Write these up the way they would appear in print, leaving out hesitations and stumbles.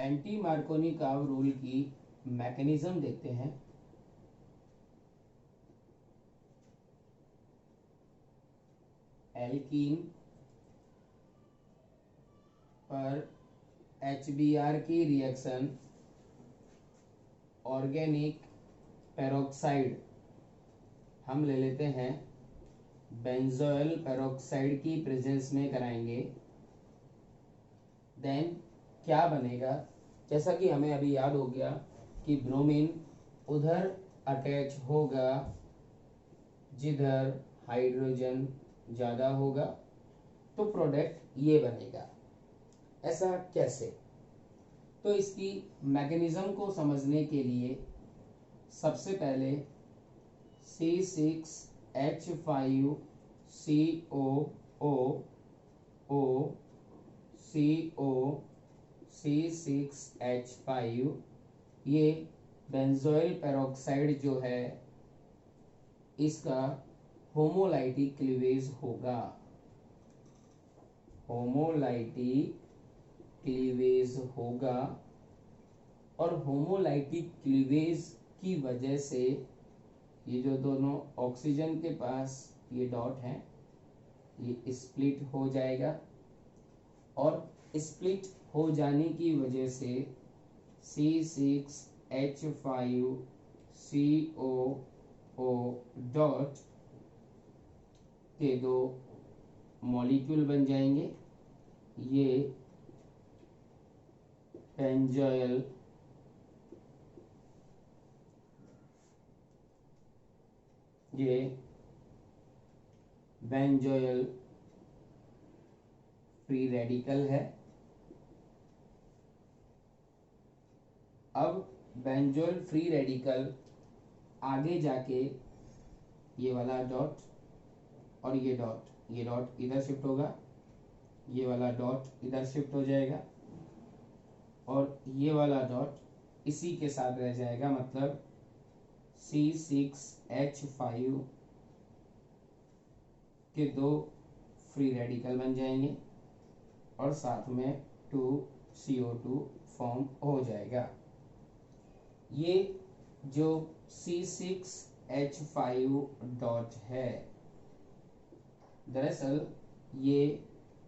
Anti Markovnikov rule की mechanism देखते हैं। एल्कीन पर HBr की रिएक्शन ऑर्गेनिक पेरोक्साइड हम ले लेते हैं बेंजोइल पेरोक्साइड की प्रेजेंस में कराएंगे। देन क्या बनेगा, जैसा कि हमें अभी याद हो गया कि ब्रोमीन उधर अटैच होगा जिधर हाइड्रोजन ज़्यादा होगा, तो प्रोडक्ट ये बनेगा। ऐसा कैसे? तो इसकी मैकेनिज्म को समझने के लिए सबसे पहले C6H5COO C6H5 ये बेंजोइल पेरोक्साइड जो है इसका होमोलाइटिक क्लीवेज होगा। होमोलाइटिक क्लीवेज होगा और होमोलाइटिक क्लीवेज की वजह से ये जो दोनों ऑक्सीजन के पास ये डॉट है ये स्प्लिट हो जाएगा और स्प्लिट हो जाने की वजह से C6H5COO डॉट के दो मॉलिक्यूल बन जाएंगे। ये बेंजोइल फ्री रेडिकल है। अब बेंजोइल फ्री रेडिकल आगे जाके ये वाला डॉट और ये डॉट इधर शिफ्ट होगा, ये वाला डॉट इधर शिफ्ट हो जाएगा और ये वाला डॉट इसी के साथ रह जाएगा, मतलब C6H5 के दो फ्री रेडिकल बन जाएंगे और साथ में 2CO2 फॉर्म हो जाएगा। ये जो C6H5 डॉट है दरअसल ये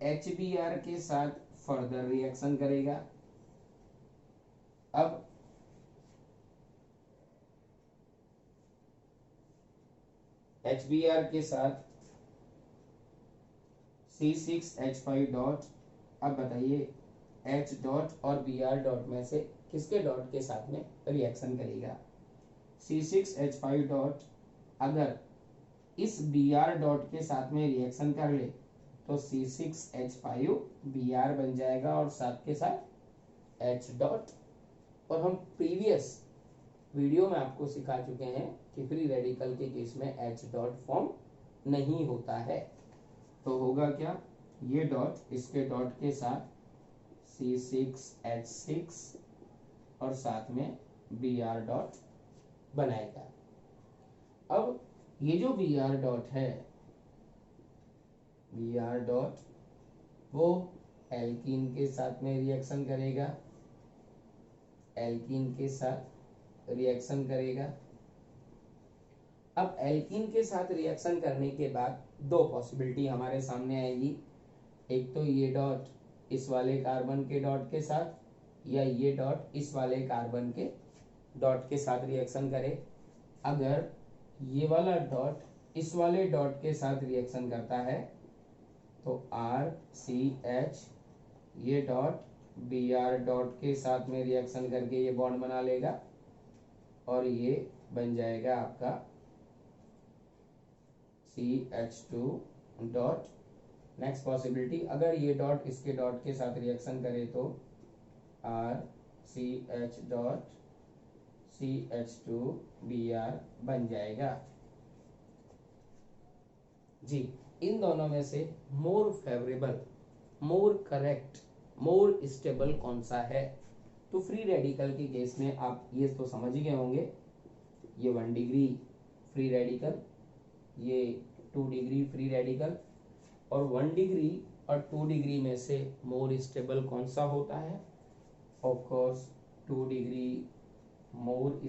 HBr के साथ फर्दर रिएक्शन करेगा। अब HBr के साथ C6H5 डॉट, अब बताइए H डॉट और Br डॉट में से किसके डॉट के साथ में रिएक्शन करेगा? C6H5 डॉट अगर इस Br डॉट के साथ में रिएक्शन कर ले तो C6H5 Br बन जाएगा और साथ के साथ H डॉट। और हम प्रीवियस वीडियो में आपको सिखा चुके हैं कि फ्री रेडिकल के केस में H डॉट फॉर्म नहीं होता है, तो होगा क्या, ये डॉट इसके डॉट के साथ C6H6 और साथ में Br डॉट बनाएगा। अब ये जो Br डॉट है, Br डॉट वो एल्कीन के साथ में रिएक्शन करेगा, एल्कीन के साथ रिएक्शन करेगा। अब एल्कीन के साथ रिएक्शन करने के बाद दो पॉसिबिलिटी हमारे सामने आएगी, एक तो ये डॉट इस वाले कार्बन के डॉट के साथ, या ये डॉट इस वाले कार्बन के डॉट के साथ रिएक्शन करे। अगर ये वाला डॉट इस वाले डॉट के साथ रिएक्शन करता है तो RCH ये डॉट Br डॉट के साथ में रिएक्शन करके ये बॉन्ड बना लेगा और ये बन जाएगा आपका CH2 डॉट। नेक्स्ट पॉसिबिलिटी, अगर ये डॉट इसके डॉट के साथ रिएक्शन करे तो RCH डॉट CH2 Br बन जाएगा। जी, इन दोनों में से more favourable, more correct, more stable कौन सा है? तो फ्री रेडिकल के केस में आप ये तो समझ ही गए होंगे, ये 1 डिग्री फ्री रेडिकल, ये 2 डिग्री फ्री रेडिकल, और 1 डिग्री और 2 डिग्री में से मोर स्टेबल कौन सा होता है? Of course 2 degree more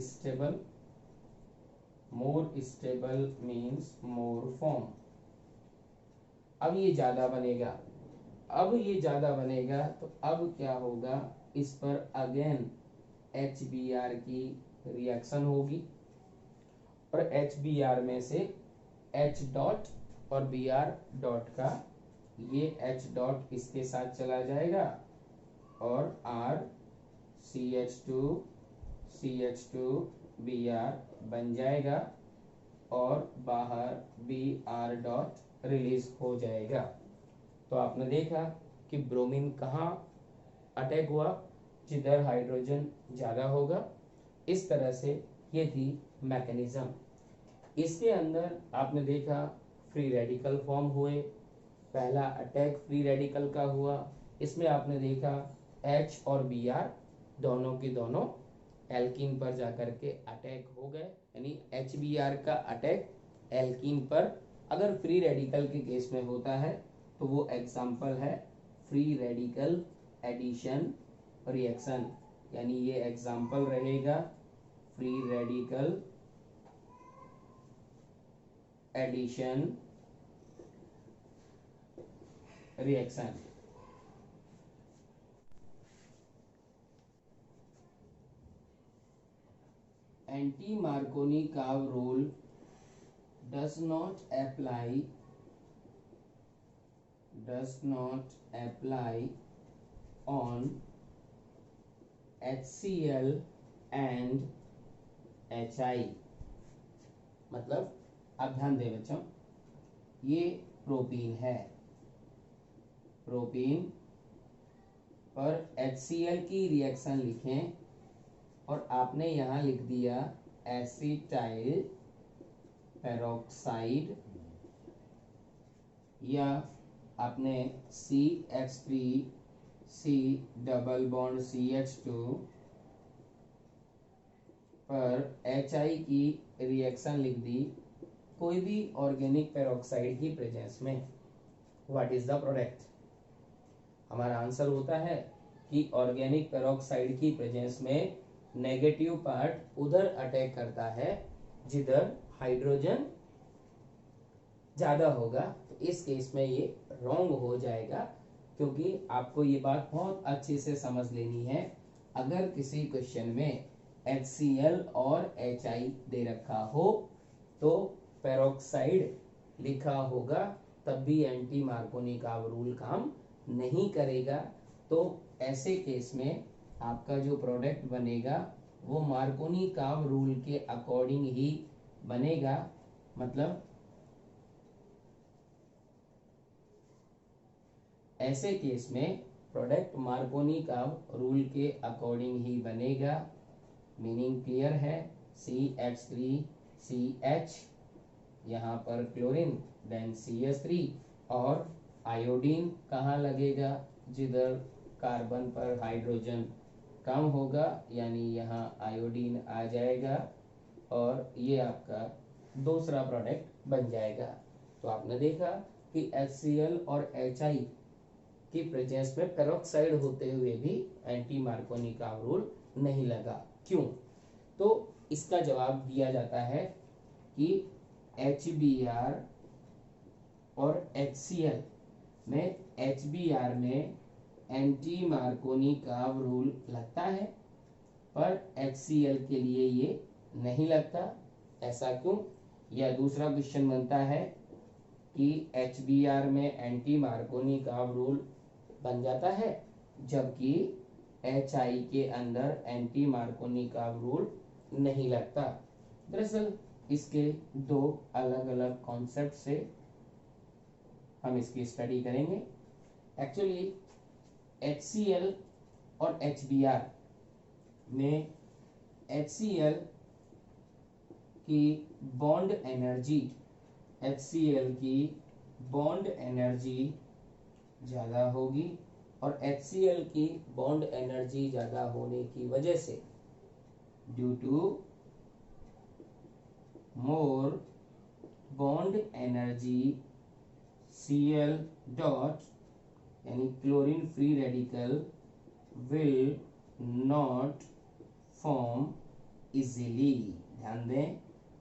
stable means more form. अब ये ज्यादा बनेगा, तो अब क्या होगा, इस पर अगेन HBr की रिएक्शन होगी और HBr में से H डॉट और Br डॉट का ये H डॉट इसके साथ चला जाएगा और R CH2 Br बन जाएगा और बाहर Br डॉट रिलीज हो जाएगा। तो आपने देखा कि ब्रोमीन कहाँ अटैक हुआ, जिधर हाइड्रोजन ज्यादा होगा। इस तरह से ये थी मैकेनिज्म। इसके अंदर आपने देखा फ्री रेडिकल फॉर्म हुए, पहला अटैक फ्री रेडिकल का हुआ। इसमें आपने देखा H और Br दोनों के दोनों एल्कीन पर जाकर के अटैक हो गए, यानी HBr का अटैक एल्कीन पर अगर फ्री रेडिकल के केस में होता है तो वो एग्जाम्पल है फ्री रेडिकल एडिशन रिएक्शन, यानी ये एग्जाम्पल रहेगा free radical addition reaction. Anti Markovnikov curve rule does not apply on HCl and HI। मतलब आप ध्यान दें बच्चों, ये प्रोपीन है, प्रोपीन पर HCl की रिएक्शन लिखें और आपने यहाँ लिख दिया एसिटाइल पेरोक्साइड, या आपने CH3C डबल बॉन्ड CH2 पर HI की रिएक्शन लिख दी कोई भी ऑर्गेनिक पेरोक्साइड की प्रेजेंस में। What is the product? हमारा आंसर होता है कि ऑर्गेनिक पेरोक्साइड की प्रेजेंस में नेगेटिव पार्ट उधर अटैक करता है जिधर हाइड्रोजन ज्यादा होगा। तो इस केस में ये रॉन्ग हो जाएगा, क्योंकि आपको ये बात बहुत अच्छे से समझ लेनी है। अगर किसी क्वेश्चन में HCl और HI दे रखा हो तो पेरोक्साइड लिखा होगा, तब भी एंटी मार्कोनी कर्व रूल काम नहीं करेगा। तो ऐसे केस में आपका जो प्रोडक्ट बनेगा वो मार्कोनी कर्व रूल के अकॉर्डिंग ही बनेगा। मतलब ऐसे केस में प्रोडक्ट मार्कोनी कर्व रूल के अकॉर्डिंग ही बनेगा। मीनिंग क्लियर है? CH3CH, यहाँ पर क्लोरीन, देन CH3 और आयोडीन कहाँ लगेगा, जिधर कार्बन पर हाइड्रोजन कम होगा, यानी यहाँ आयोडीन आ जाएगा और ये आपका दूसरा प्रोडक्ट बन जाएगा। तो आपने देखा कि HCl और HI की प्रेजेंस में पेरोक्साइड होते हुए भी एंटी मार्कोनी कर्व रूल नहीं लगा। क्यों? तो इसका जवाब दिया जाता है कि HBr और HCl में HBr में एंटी मार्कोनी कर्व रूल लगता है, पर HCl के लिए ये नहीं लगता। ऐसा क्यों? यह दूसरा क्वेश्चन बनता है कि HBr में एंटी मार्कोनी कर्व रूल बन जाता है, जबकि HI के अंदर एंटी मार्कोनी कर्व रूल नहीं लगता। दरअसल इसके दो अलग अलग कॉन्सेप्ट से हम इसकी स्टडी करेंगे। एक्चुअली HCl और HBr में HCl की बॉन्ड एनर्जी ज़्यादा होगी और HCl की बॉन्ड एनर्जी ज़्यादा होने की वजह से due to more bond energy Cl dot यानी chlorine free radical will not form easily. ध्यान दें,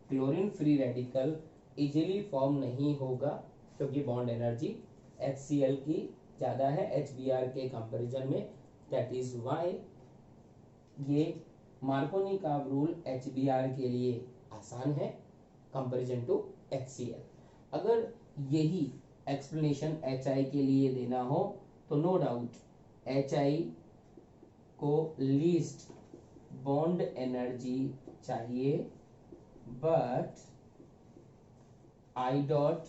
chlorine free radical easily form नहीं होगा क्योंकि बॉन्ड एनर्जी HCl की ज़्यादा है HBr के कंपैरिजन में। दैट इज वाई ये मार्कोनी का रूल HBr के लिए आसान है कंपैरिजन टू HCl। अगर यही एक्सप्लेनेशन HI के लिए देना हो तो नो डाउट HI को लीस्ट बॉन्ड एनर्जी चाहिए, but I dot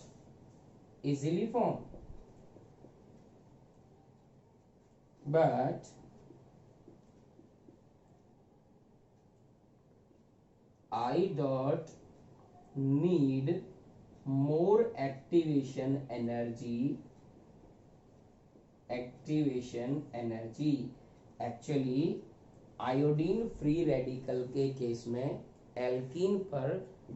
easily form, but I dot need more activation energy actually iodine free radical के केस में एल्कीन पर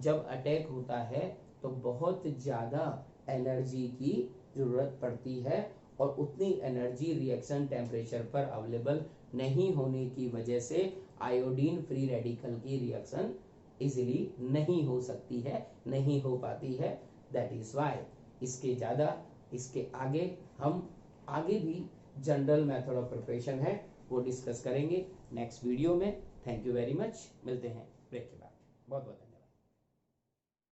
जब अटैक होता है तो बहुत ज़्यादा एनर्जी की ज़रूरत पड़ती है और उतनी एनर्जी रिएक्शन टेम्परेचर पर अवेलेबल नहीं होने की वजह से आयोडीन फ्री रेडिकल की रिएक्शन इजीली नहीं हो सकती है, नहीं हो पाती है। दैट इज वाई इसके ज़्यादा इसके आगे हम आगे भी जनरल मेथड ऑफ प्रिपरेशन है वो डिस्कस करेंगे नेक्स्ट वीडियो में। थैंक यू वेरी मच, मिलते हैं ब्रेक के बाद। बहुत बहुत